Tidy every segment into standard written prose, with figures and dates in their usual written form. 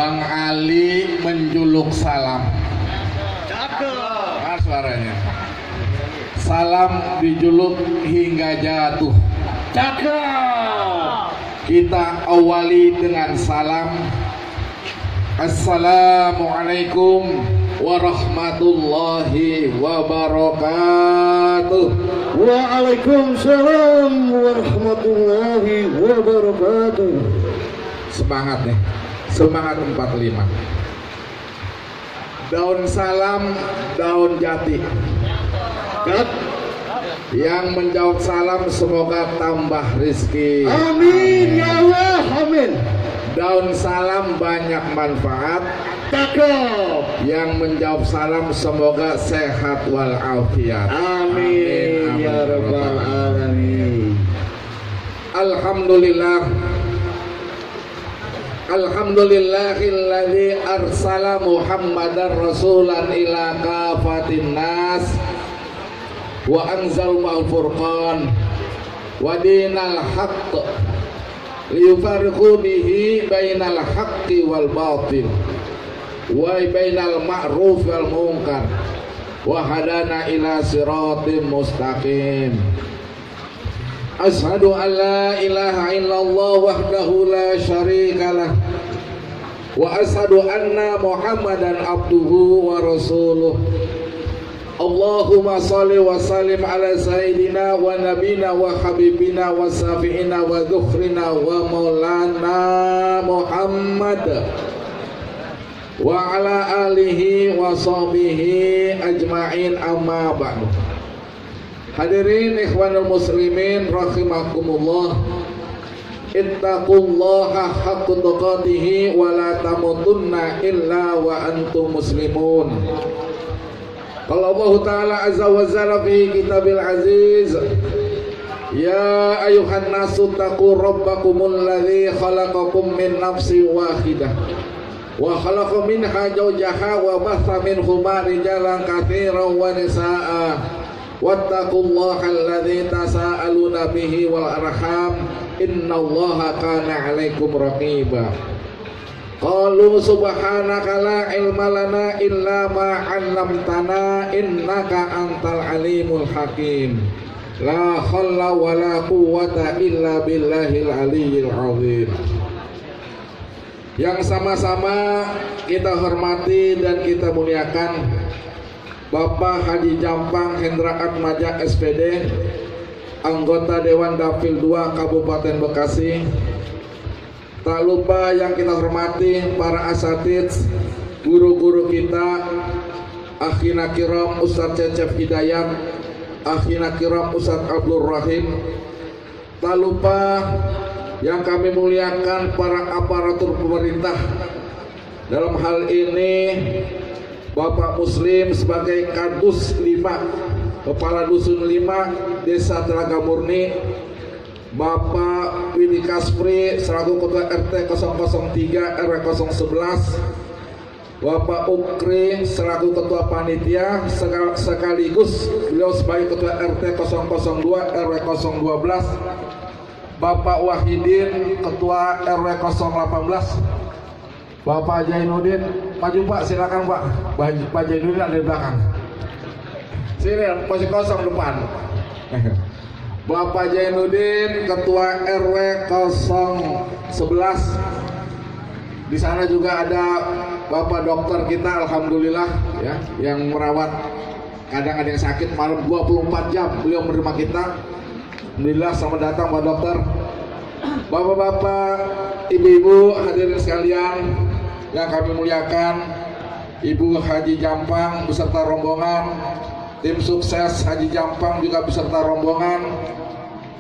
Bang Ali menjuluk salam. Cakep. Ah, suaranya. Salam dijuluk hingga jatuh. Cakep. Kita awali dengan salam. Assalamualaikum warahmatullahi wabarakatuh. Waalaikumsalam warahmatullahi wabarakatuh. Semangat nih, semangat 45. Daun salam, daun jati. Kat. Yang menjawab salam semoga tambah rizki. Amin ya Allah, amin. Daun salam banyak manfaat. Cakep. Yang menjawab salam semoga sehat walafiat. Amin ya rabbal alamin. Alhamdulillah. Alhamdulillahilladzi arsala Muhammadar rasulan ila kafatin nas wa anzal ma'al furqan wa dinal haqq liyufarriqu bihi bainal haqqi wal batil wa bainal ma'ruf wal munkar wa hadana ila siratim mustaqim. Ashhadu an la ilaha illallah wahdahu la syarikalah wa ashhadu anna Muhammadan abduhu wa rasuluh. Allahumma salli wa sallim ala sayyidina wa nabina wa habibina wa safiina wa dhukhrina wa maulana Muhammad wa ala alihi wa sahbihi ajma'in, amma ba'du. Hadirin ikhwanul muslimin rahimakumullah. Ittaqullaha haqqa tuqatih wa la tamutunna illa wa antum muslimun. Qala Allah Ta'ala azza wa jalla fi kitabil aziz, ya ayuhan nasu taqu rabbakumul ladzi khalaqakum min nafsin wahidah wa khalaqa minha zawjaha wa batha minhuma rijalan katsiran wa nisaa'a wattaqullaha alladzi tasaaluna bihi wal arham innallaha kana 'alaikum raqiba. Qalu subhanaka la ilma lana illa ma 'allamtana innaka antal alimul hakim. La haula wala quwwata illa billahil aliyyil azim. Yang sama-sama kita hormati dan kita muliakan Bapak Haji Jampang Hendra Atmaja SPD, anggota Dewan Dapil 2 Kabupaten Bekasi. Tak lupa yang kita hormati para asatidz, guru-guru kita, akhina kiram Ustadz Cecep Hidayat, akhina kiram Ustadz Abdul Rahim. Tak lupa yang kami muliakan para aparatur pemerintah. Dalam hal ini Bapak Muslim sebagai Kadus 5, Kepala Dusun 5 Desa Telaga Murni, Bapak Widi Kaspri selaku Ketua RT 003 RW 011, Bapak Ukri selaku Ketua Panitia sekaligus beliau sebagai Ketua RT 002 RW 012, Bapak Wahidin Ketua RW 018, Bapak Jainuddin, maju Pak, silakan Pak. Pak Jainuddin ada di belakang. Sini, posisi kosong depan. Bapak Jainuddin Ketua RW 011. Di sana juga ada Bapak dokter kita, alhamdulillah ya, yang merawat. Kadang ada yang sakit malam 24 jam beliau menerima kita. Alhamdulillah, selamat datang Pak Dokter. Bapak-bapak, ibu-ibu, hadirin sekalian yang kami muliakan, Ibu Haji Jampang beserta rombongan, tim sukses Haji Jampang juga beserta rombongan,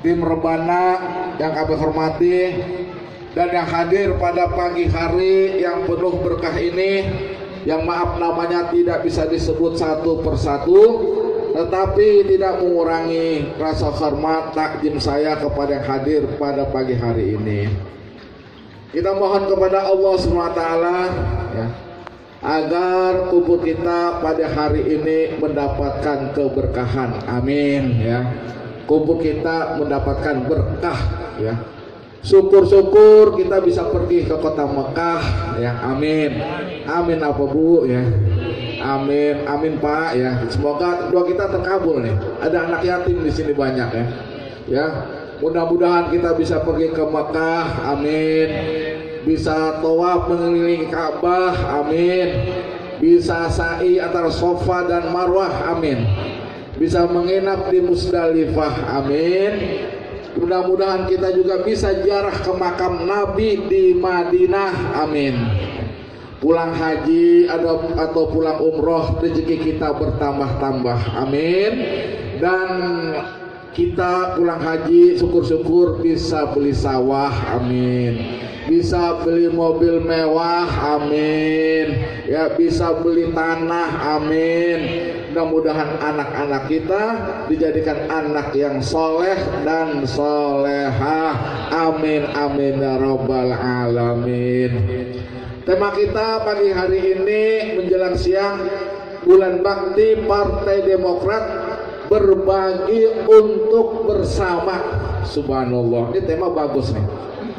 tim Rebana yang kami hormati, dan yang hadir pada pagi hari yang penuh berkah ini, yang maaf namanya tidak bisa disebut satu persatu, tetapi tidak mengurangi rasa hormat takdim saya kepada yang hadir pada pagi hari ini. Kita mohon kepada Allah SWT ya, agar tubuh kita pada hari ini mendapatkan keberkahan. Amin ya. Kumpul kita mendapatkan berkah ya. Syukur-syukur kita bisa pergi ke kota Mekah ya. Amin. Amin apa Bu ya. Amin, amin Pak ya. Semoga doa kita terkabul nih. Ada anak yatim di sini banyak ya. Ya, mudah-mudahan kita bisa pergi ke Mekah. Amin. Bisa tawaf mengelilingi Ka'bah. Amin. Bisa sa'i antara Safa dan Marwah. Amin. Bisa menginap di Musdalifah. Amin. Mudah-mudahan kita juga bisa ziarah ke makam Nabi di Madinah. Amin. Pulang haji atau pulang umroh, rezeki kita bertambah-tambah. Amin. Dan kita pulang haji syukur-syukur bisa beli sawah. Amin. Bisa beli mobil mewah. Amin. Ya, bisa beli tanah. Amin. Mudah-mudahan anak-anak kita dijadikan anak yang soleh dan solehah. Amin amin ya rabbal alamin. Tema kita pagi hari ini menjelang siang, bulan bakti Partai Demokrat, berbagi untuk bersama. Subhanallah, ini tema bagus nih.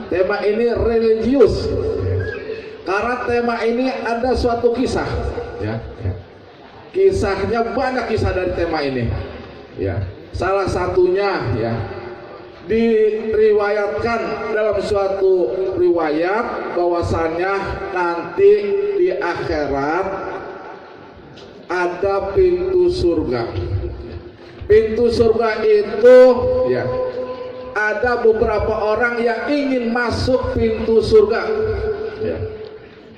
Tema ini religius, karena tema ini ada suatu kisah ya. Kisahnya banyak kisah dari tema ini ya. Salah satunya ya, diriwayatkan dalam suatu riwayat bahwasannya nanti di akhirat ada pintu surga. Pintu surga itu ya, ada beberapa orang yang ingin masuk pintu surga ya.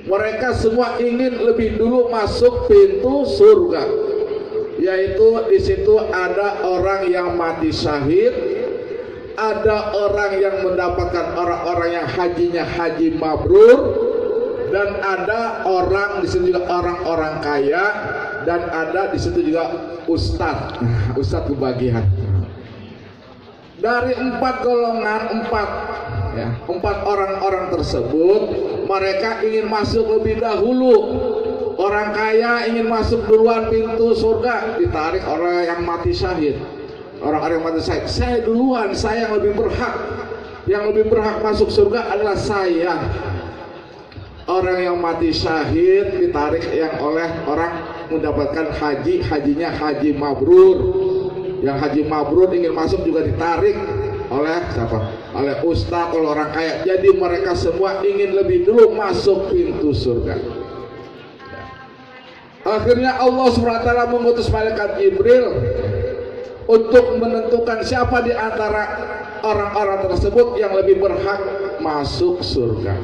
Mereka semua ingin lebih dulu masuk pintu surga, yaitu di situ ada orang yang mati syahid, ada orang yang mendapatkan orang-orang yang hajinya haji mabrur, dan ada orang di situ juga orang-orang kaya, dan ada di situ juga ustadz kebagian. Dari 4 golongan, 4 orang-orang tersebut, mereka ingin masuk lebih dahulu. Orang kaya ingin masuk duluan pintu surga, ditarik orang yang mati syahid. Orang-orang yang mati syahid, saya duluan, saya yang lebih berhak. Yang lebih berhak masuk surga adalah saya. Orang yang mati syahid ditarik yang oleh orang mendapatkan hajinya haji mabrur. Yang haji mabrur ingin masuk juga ditarik oleh siapa? Oleh ustaz, oleh orang kaya. Jadi mereka semua ingin lebih dulu masuk pintu surga. Akhirnya Allah SWT mengutus malaikat Jibril untuk menentukan siapa di antara orang-orang tersebut yang lebih berhak masuk surga.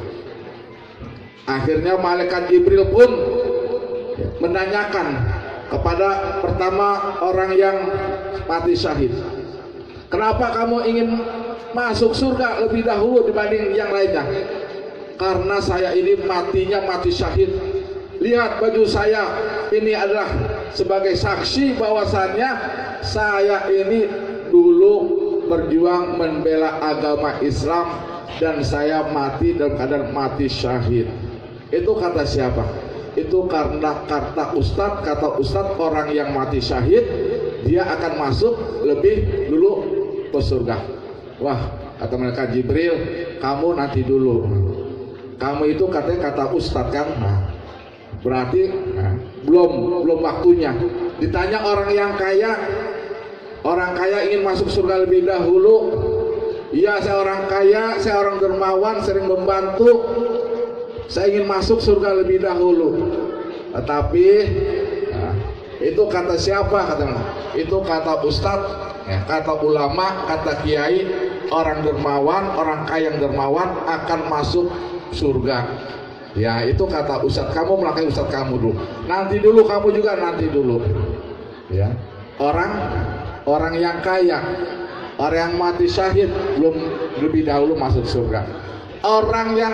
Akhirnya malaikat Jibril pun menanyakan kepada pertama orang yang mati syahid, kenapa kamu ingin masuk surga lebih dahulu dibanding yang lainnya? Karena saya ini matinya mati syahid. Lihat baju saya, ini adalah sebagai saksi bahwasannya saya ini dulu berjuang membela agama Islam dan saya mati dalam keadaan mati syahid. Itu kata siapa? Itu karena kata ustadz orang yang mati syahid dia akan masuk lebih dulu ke surga. Wah, kata malaikat Jibril, kamu nanti dulu. Kamu itu katanya kata ustadz kan? Berarti belum waktunya. Ditanya orang yang kaya, orang kaya ingin masuk surga lebih dahulu. Iya, saya orang kaya, saya orang dermawan, sering membantu. Saya ingin masuk surga lebih dahulu. Tetapi itu kata siapa? Itu kata ustadz, kata ulama, kata kiai. Orang dermawan, orang kaya yang dermawan akan masuk surga. Ya, itu kata ustadz. Kamu melangkahi ustadz kamu dulu. Nanti dulu, kamu juga nanti dulu. Ya, orang yang kaya, orang yang mati syahid belum lebih dahulu masuk surga. Orang yang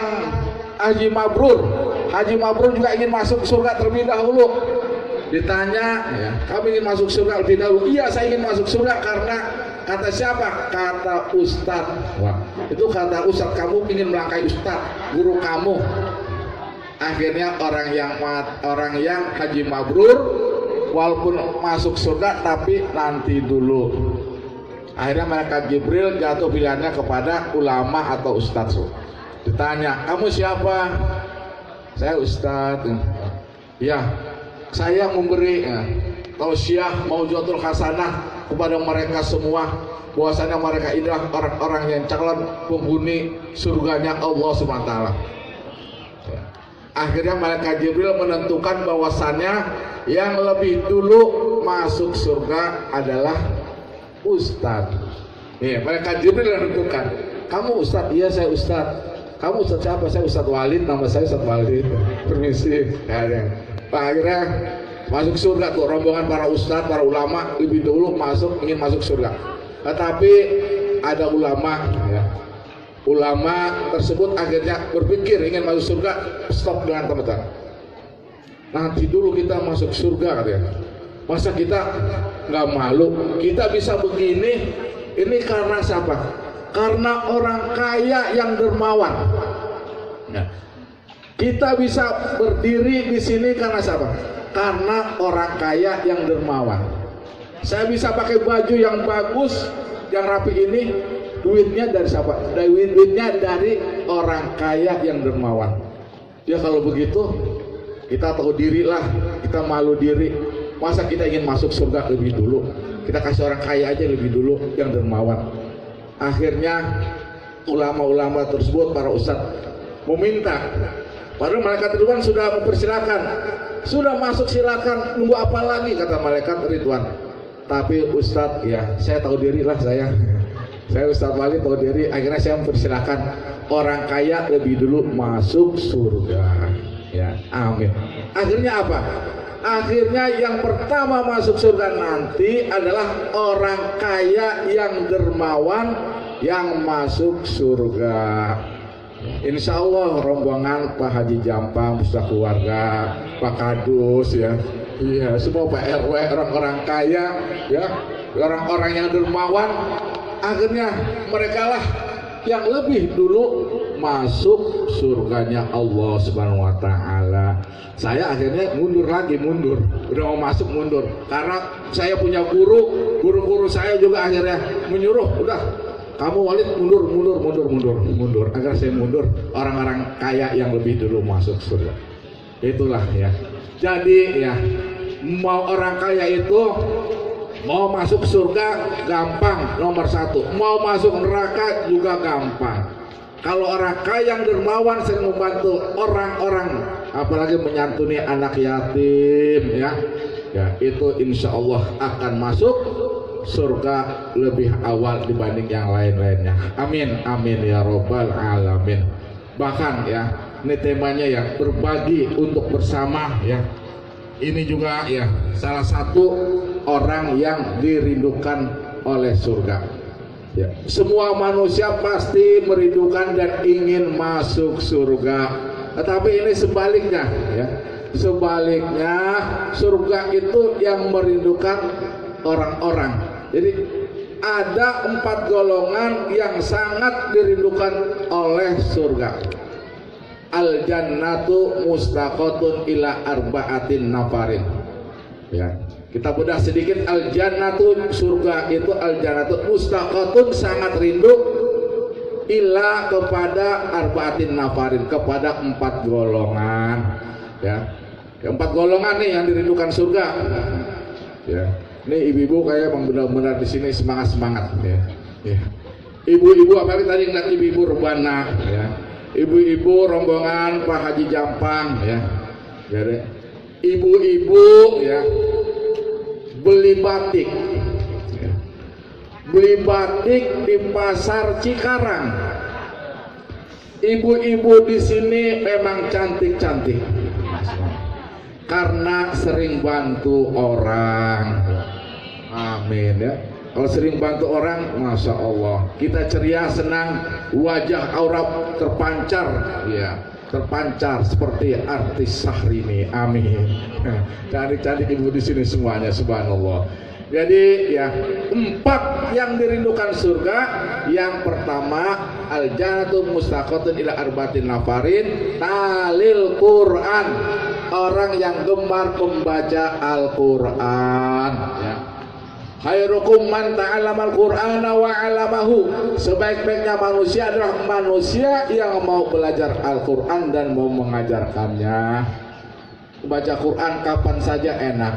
haji mabrur juga ingin masuk surga terlebih dahulu. Ditanya, kamu ingin masuk surga lebih dahulu? Iya, saya ingin masuk surga karena kata siapa? Kata ustadz. Wah, itu kata ustadz. Kamu ingin melangkahi ustadz, guru kamu. Akhirnya orang yang haji mabrur walaupun masuk surga tapi nanti dulu. Akhirnya malaikat Jibril jatuh pilihannya kepada ulama atau ustadz. Ditanya, kamu siapa? Saya ustadz. Ya, saya memberi tausiah maujudatul hasanah kepada mereka semua, bahwasanya mereka inilah orang-orang yang calon penghuni surganya Allah Subhanahu wa taala. Akhirnya malaikat Jibril menentukan bahwasannya yang lebih dulu masuk surga adalah ustadz. Malaikat Jibril menentukan, kamu ustadz? Iya, saya ustadz. Kamu ustadz siapa? Saya Ustadz Walid, nama saya Ustadz Walid. Permisi. Akhirnya masuk surga tuh rombongan para ustadz, para ulama lebih dulu ingin masuk surga. Tetapi ada ulama, ulama tersebut akhirnya berpikir ingin masuk surga, stop dengan teman-teman. Nanti dulu kita masuk surga katanya. Masa kita nggak malu? Kita bisa begini, ini karena siapa? Karena orang kaya yang dermawan. Kita bisa berdiri di sini karena siapa? Karena orang kaya yang dermawan. Saya bisa pakai baju yang bagus, yang rapi ini, duitnya dari siapa? Duitnya dari orang kaya yang dermawan. Ya kalau begitu, kita tahu diri lah, kita malu diri. Masa kita ingin masuk surga lebih dulu? Kita kasih orang kaya aja lebih dulu yang dermawan. Akhirnya ulama-ulama tersebut, para ustadz meminta. Padahal malaikat Ridwan sudah mempersilakan, sudah masuk silakan, nunggu apa lagi kata malaikat Ridwan. Tapi ustadz, ya saya tahu diri lah saya Ustadz Walid tahu diri. Akhirnya saya mempersilakan orang kaya lebih dulu masuk surga. Ya, amin. Akhirnya apa? Akhirnya yang pertama masuk surga nanti adalah orang kaya yang dermawan yang masuk surga. Insya Allah rombongan Pak Haji Jampang, beserta keluarga, Pak Kadus, ya, iya, semua Pak RW, orang-orang kaya, ya, orang-orang yang dermawan. Akhirnya mereka lah yang lebih dulu masuk surganya Allah Subhanahu wa taala. Saya akhirnya mundur lagi, udah mau masuk mundur karena saya punya guru saya juga akhirnya menyuruh, udah kamu Walid mundur agar saya mundur, orang-orang kaya yang lebih dulu masuk surga. Itulah ya. Jadi ya, mau orang kaya itu mau masuk surga gampang, nomor satu. Mau masuk neraka juga gampang. Kalau orang kaya yang dermawan sering membantu orang-orang, apalagi menyantuni anak yatim, ya itu insya Allah akan masuk surga lebih awal dibanding yang lain-lainnya. Amin, amin ya robbal alamin. Bahkan ya, ini temanya ya berbagi untuk bersama ya. Ini juga ya salah satu orang yang dirindukan oleh surga. Ya, semua manusia pasti merindukan dan ingin masuk surga. Tetapi ini sebaliknya ya. Sebaliknya surga itu yang merindukan orang-orang. Jadi ada 4 golongan yang sangat dirindukan oleh surga. Al jannatu mustaqatun ila arba'atin nafarin. Ya, kita bedah sedikit. Al jannatu, surga itu al jannatu mustaqatun, sangat rindu, ila kepada arba'atin nafarin, kepada 4 golongan. Ya, 4 golongan nih yang dirindukan surga. Ya, ini ibu-ibu kayak benar-benar di sini semangat ya. Ya. Ibu-ibu, apalagi tadi ngeliat ibu-ibu rebana ya. Ibu-ibu rombongan Pak Haji Jampang ya. Jadi ibu-ibu ya beli batik ya. Beli batik di pasar Cikarang. Ibu-ibu di sini memang cantik-cantik karena sering bantu orang. Amin ya. Kalau sering bantu orang, masya Allah, kita ceria, senang, wajah aura terpancar, ya, terpancar seperti artis Syahrini. Amin. Cantik-cantik ibu di sini semuanya, subhanallah. Jadi ya, 4 yang dirindukan surga. Yang pertama, al jannatu mustaqatun ila arba'atin nafarin talil Quran, orang yang gemar membaca Al-Quran ya. Khairukum man ta'allamal Qur'ana wa 'allamahu. Sebaik-baiknya manusia adalah manusia yang mau belajar Al-Qur'an dan mau mengajarkannya. Baca Quran kapan saja enak.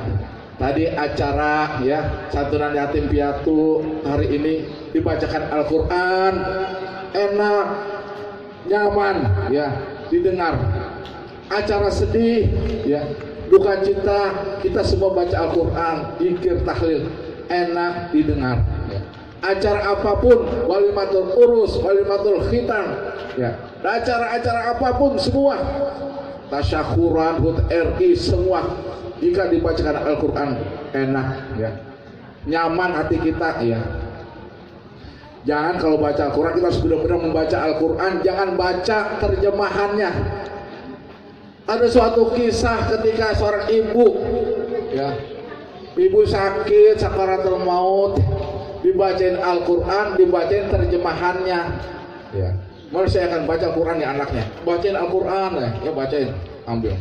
Tadi acara ya santunan yatim piatu, hari ini dibacakan Al-Qur'an, enak, nyaman ya didengar. Acara sedih ya, duka cita, kita semua baca Al-Qur'an, zikir, tahlil, enak didengar ya. Acara apapun, walimatul urus, walimatul khitan ya, acara-acara apapun semua, tasyakuran, HUT RI semua, jika dibacakan Al-Quran enak ya, nyaman hati kita ya. Jangan kalau baca Al-Quran kita harus benar-benar membaca Al-Quran, jangan baca terjemahannya. Ada suatu kisah ketika seorang ibu ya, ibu sakit sakaratul maut, dibacain Al-Quran, dibacain terjemahannya ya. Malah saya akan baca Quran ya anaknya, bacain Al-Quran ya, bacain, ambil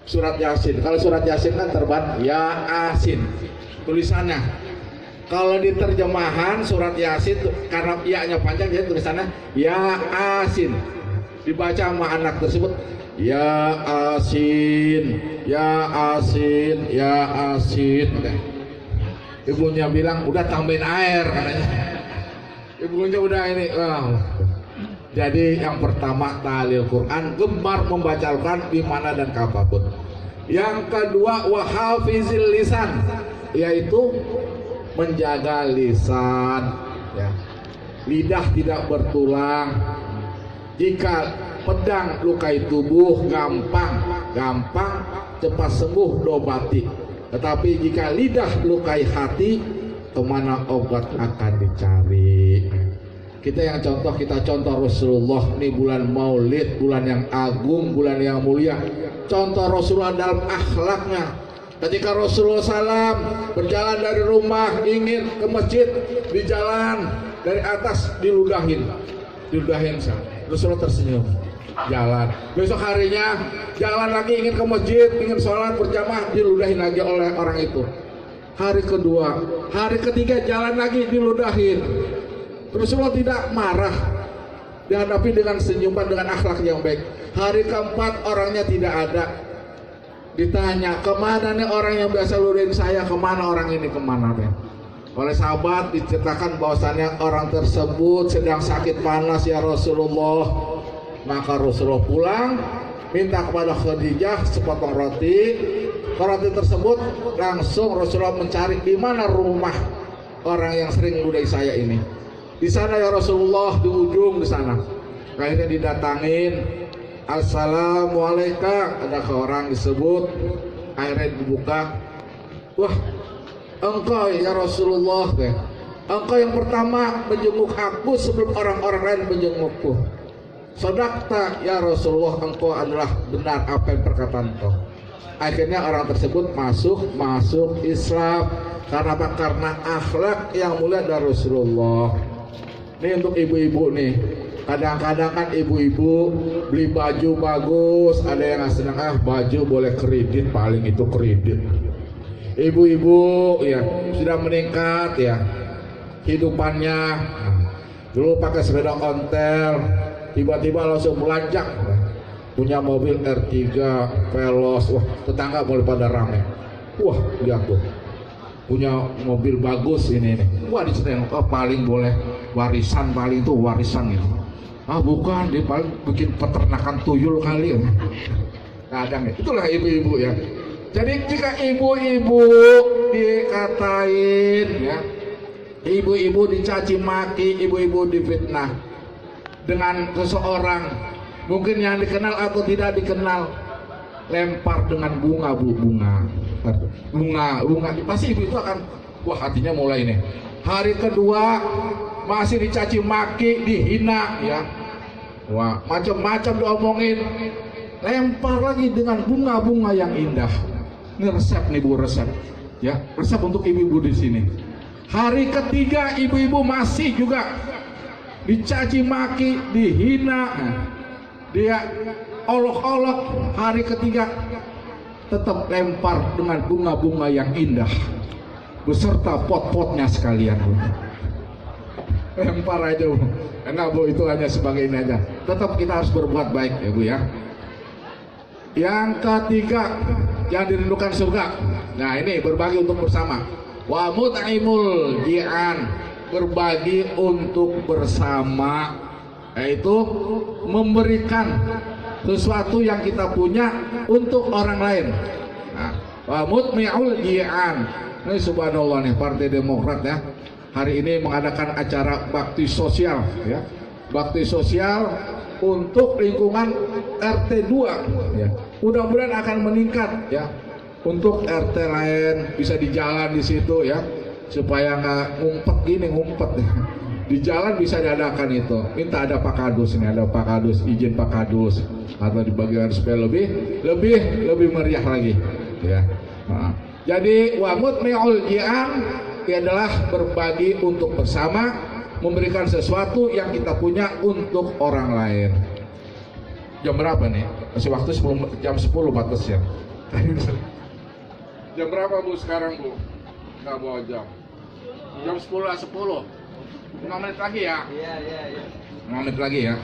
surat Yasin. Kalau surat Yasin kan terban ya asin tulisannya. Kalau di terjemahan surat Yasin karena ya-nya panjang jadi tulisannya ya asin. Dibaca sama anak tersebut ya asin, ya asin, ya asin. Ibunya bilang udah tambahin air katanya. Ibunya udah ini. Jadi yang pertama tahlil Quran, gemar membaca Al-Quran di mana dan kapanpun. Yang kedua wahafizil lisan, yaitu menjaga lisan ya. Lidah tidak bertulang. Jika pedang lukai tubuh gampang cepat sembuh dobati. Tetapi jika lidah lukai hati, kemana obat akan dicari? Kita contoh Rasulullah. Ini bulan Maulid, bulan yang agung, bulan yang mulia. Contoh Rasulullah dalam akhlaknya. Ketika Rasulullah SAW berjalan dari rumah ingin ke masjid, di jalan dari atas diludahin Rasulullah tersenyum, jalan. Besok harinya jalan lagi ingin ke masjid, ingin sholat berjamaah, diludahin lagi oleh orang itu. Hari kedua, hari ketiga jalan lagi diludahin. Rasulullah tidak marah, dihadapi dengan senyuman, dengan akhlak yang baik. Hari keempat orangnya tidak ada. Ditanya, kemana nih orang yang biasa ludahin saya, kemana orang ini, kemana nih? Oleh sahabat diceritakan bahwasannya orang tersebut sedang sakit panas ya Rasulullah. Maka Rasulullah pulang, minta kepada Khadijah sepotong roti. Roti tersebut langsung Rasulullah mencari di mana rumah orang yang sering ludahi saya ini. Di sana ya Rasulullah, di ujung di sana. Akhirnya didatangin, assalamualaikum, ada ke orang disebut. Akhirnya dibuka, wah engkau ya Rasulullah, engkau yang pertama menjenguk aku sebelum orang-orang lain menjengukku. Sodakta ya Rasulullah, engkau adalah benar apa yang perkataan engkau. Akhirnya orang tersebut masuk Islam. Karena apa? Karena akhlak yang mulia dari Rasulullah. Ini untuk ibu-ibu nih. Kadang-kadang kan ibu-ibu beli baju bagus, ada yang nggak senang, baju boleh kredit, paling itu kredit. Ibu-ibu ya sudah meningkat ya hidupannya, dulu pakai sepeda ontel, tiba-tiba langsung melonjak, punya mobil R3 Veloz, wah tetangga mulai pada rame, wah lihat tuh punya mobil bagus ini nih, wah diceritain, oh paling boleh warisan, paling itu warisan ini. Bukan, dia paling bikin peternakan tuyul kali ya. Kadang ya, itulah ibu-ibu ya. Jadi jika ibu-ibu dikatain ya, ibu-ibu dicaci maki, ibu-ibu difitnah dengan seseorang, mungkin yang dikenal atau tidak dikenal, lempar dengan bunga, pasti ibu itu akan, wah hatinya mulai nih. Hari kedua masih dicaci maki, dihina ya, wah macam-macam diomongin, lempar lagi dengan bunga-bunga yang indah. Ini resep nih Bu, resep ya, resep untuk ibu-ibu di sini. Hari ketiga ibu-ibu masih juga dicaci maki, dihina, dia olok-olok. Hari ketiga tetap lempar dengan bunga-bunga yang indah. beserta pot-potnya sekalian, Bu. Yang parah aja, Bu. Enggak, Bu, itu hanya sebagai ini aja. Tetap kita harus berbuat baik ya, Bu ya. Yang ketiga, yang dirindukan surga. Nah, ini berbagi untuk bersama. Wa mut'imul ji'an, berbagi untuk bersama, yaitu memberikan sesuatu yang kita punya untuk orang lain. Nah, wa mut'imul ji'an. Ini subhanallah nih, Partai Demokrat ya. Hari ini mengadakan acara bakti sosial ya. Bakti sosial untuk lingkungan RT 2 ya. Mudah-mudahan akan meningkat ya. Untuk RT lain bisa di jalan di situ ya. Supaya nggak ngumpet ya. Di jalan bisa diadakan itu. Minta ada Pak Kadus, ini ada Pak Kadus, izin Pak Kadus atau di bagian supaya lebih meriah lagi ya. Nah, jadi wa mutmi'ul ji'an adalah berbagi untuk bersama, memberikan sesuatu yang kita punya untuk orang lain. Jam berapa nih? Masih waktu jam 10 batas ya. Jam berapa, Bu, sekarang, Bu? Nggak bawa jam. Jam 10:10. 5 menit lagi ya? Iya. 5 menit lagi ya.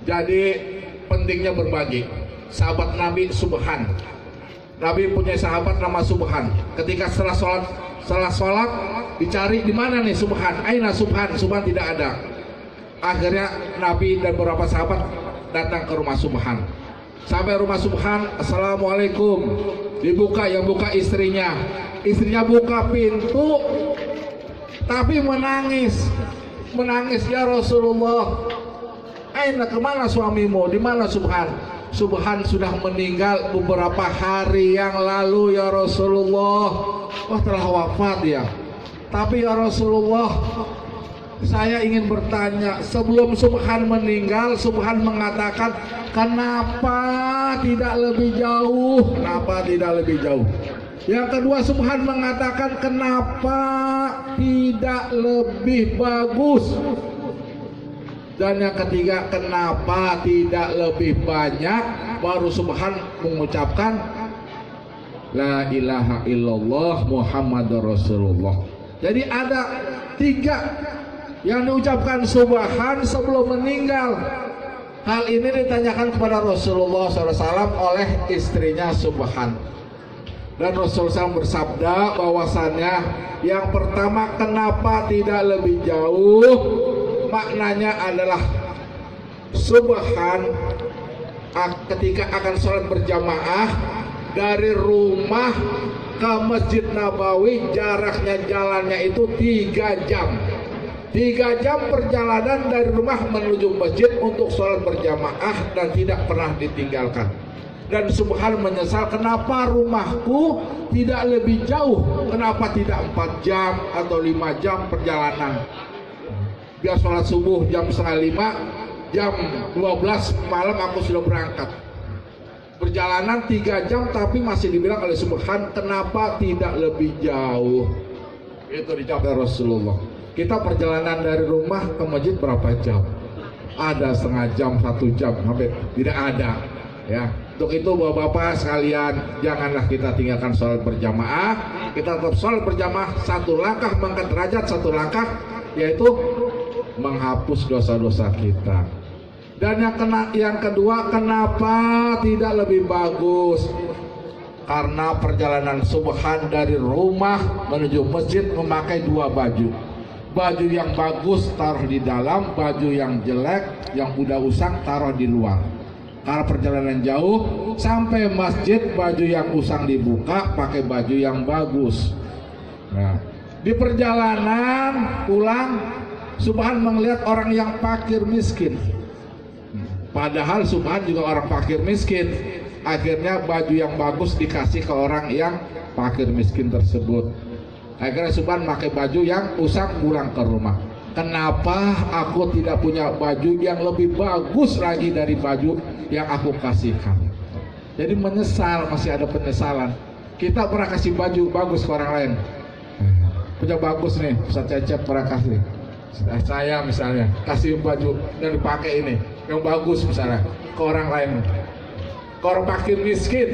Jadi pentingnya berbagi. Sahabat Nabi Subhan. Nabi punya sahabat nama Subhan. Ketika setelah sholat dicari di mana nih Subhan? Aina Subhan? Subhan tidak ada. Akhirnya Nabi dan beberapa sahabat datang ke rumah Subhan. Sampai rumah Subhan, assalamualaikum. Dibuka, yang buka istrinya. Istrinya buka pintu, tapi menangis. Ya Rasulullah. Aina, kemana suamimu? Di mana Subhan? Subhan sudah meninggal beberapa hari yang lalu ya Rasulullah. Wah, telah wafat ya. Tapi ya Rasulullah, saya ingin bertanya, sebelum Subhan meninggal, Subhan mengatakan, kenapa tidak lebih jauh? Kenapa tidak lebih jauh? Yang kedua, Subhan mengatakan, kenapa tidak lebih bagus? Dan yang ketiga, kenapa tidak lebih banyak? Baru Subhan mengucapkan La ilaha illallah Muhammadur Rasulullah. Jadi ada 3 yang diucapkan Subhan sebelum meninggal. Hal ini ditanyakan kepada Rasulullah SAW oleh istrinya Subhan. Dan Rasulullah SAW bersabda bahwasannya yang pertama, kenapa tidak lebih jauh? Maknanya adalah Subhan ketika akan sholat berjamaah dari rumah ke Masjid Nabawi, jaraknya jalannya itu 3 jam. 3 jam perjalanan dari rumah menuju masjid untuk sholat berjamaah dan tidak pernah ditinggalkan. Dan Subhan menyesal, kenapa rumahku tidak lebih jauh? Kenapa tidak 4 jam atau 5 jam perjalanan? Biar sholat subuh jam 4:30, jam 12 malam aku sudah berangkat. Perjalanan 3 jam tapi masih dibilang oleh Subhan, kenapa tidak lebih jauh? Itu dijawab oleh Rasulullah. Kita perjalanan dari rumah ke masjid berapa jam? Ada setengah jam, 1 jam, hampir tidak ada. Ya, untuk itu bapak-bapak sekalian, janganlah kita tinggalkan sholat berjamaah. Kita tetap sholat berjamaah, 1 langkah mengangkat derajat, 1 langkah, yaitu menghapus dosa-dosa kita. Dan yang kedua, kenapa tidak lebih bagus? Karena perjalanan Subhan dari rumah menuju masjid memakai 2 baju. Baju yang bagus taruh di dalam, baju yang jelek, yang udah usang taruh di luar. Karena perjalanan jauh, sampai masjid baju yang usang dibuka, pakai baju yang bagus. Nah, di perjalanan pulang, Subhan melihat orang yang fakir miskin. Padahal Subhan juga orang fakir miskin. Akhirnya baju yang bagus dikasih ke orang yang fakir miskin tersebut. Akhirnya Subhan pakai baju yang usang pulang ke rumah. Kenapa aku tidak punya baju yang lebih bagus lagi dari baju yang aku kasihkan? Jadi menyesal, masih ada penyesalan. Kita pernah kasih baju bagus ke orang lain. Punya bagus nih, Ustaz Cecep pernah kasih. Saya misalnya kasih baju yang dipakai ini yang bagus misalnya ke orang lain, ke orang fakir miskin,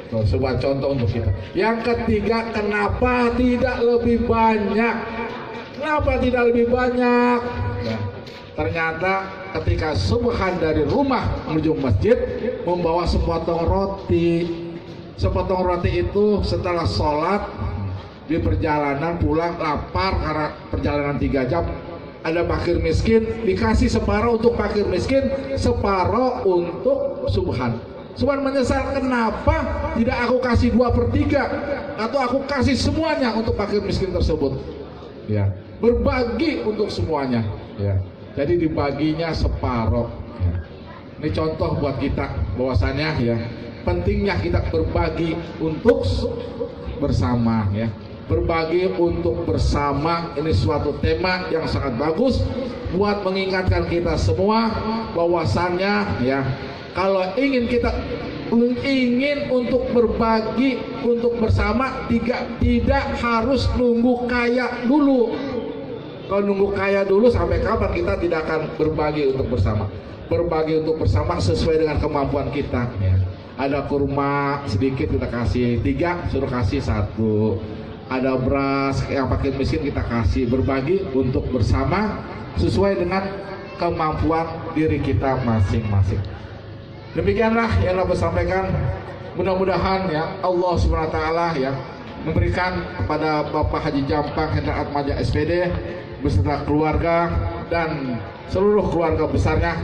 Tuh, sebuah contoh untuk kita. Yang ketiga, kenapa tidak lebih banyak? Kenapa tidak lebih banyak? Ya, ternyata ketika subhan dari rumah menuju masjid membawa sepotong roti. Sepotong roti itu setelah sholat di perjalanan pulang lapar karena perjalanan 3 jam. Ada fakir miskin, dikasih separuh untuk fakir miskin, separuh untuk subhan. Subhan menyesal, kenapa tidak aku kasih 2/3 atau aku kasih semuanya untuk fakir miskin tersebut. Ya, berbagi untuk semuanya. Ya, jadi dibaginya separuh. Ya. Ini contoh buat kita bahwasannya ya pentingnya kita berbagi untuk bersama ya. Berbagi untuk bersama ini suatu tema yang sangat bagus buat mengingatkan kita semua bahwasannya ya kalau ingin untuk berbagi untuk bersama tidak harus nunggu kaya dulu. Kalau nunggu kaya dulu sampai kapan kita tidak akan berbagi untuk bersama. Berbagi untuk bersama sesuai dengan kemampuan kita ya. Ada kurma sedikit kita kasih 3, suruh kasih 1. Ada beras yang fakir miskin kita kasih. Berbagi untuk bersama sesuai dengan kemampuan diri kita masing-masing. Demikianlah yang dapat sampaikan. Mudah-mudahan ya Allah SWT ya memberikan kepada Bapak Haji Jampang Hendra Atmaja SPD beserta keluarga dan seluruh keluarga besarnya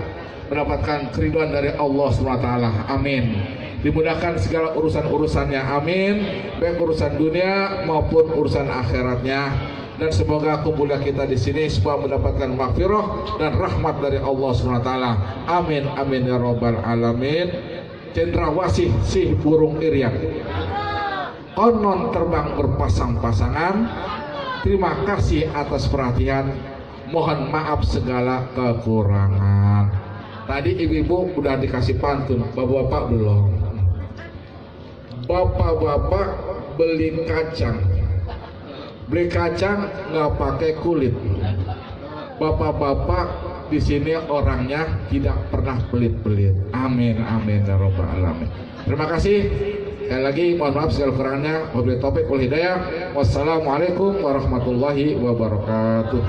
mendapatkan keriduan dari Allah SWT. Amin. Dimudahkan segala urusan-urusannya, amin, baik urusan dunia maupun urusan akhiratnya, dan semoga kumpulnya kita di sini semua mendapatkan maghfirah dan rahmat dari Allah SWT. Amin amin ya robbal alamin. Cendrawasih si burung irian konon terbang berpasang-pasangan. Terima kasih atas perhatian, mohon maaf segala kekurangan. Tadi ibu-ibu udah dikasih pantun, bapak-bapak belum. Bapak-bapak beli kacang nggak pakai kulit. Bapak-bapak di sini orangnya tidak pernah pelit-pelit. Amin amin ya robbal alamin. Terima kasih sekali lagi, mohon maaf segala kurangnya. Wabillahi taufiq wal hidayah. Wassalamualaikum warahmatullahi wabarakatuh.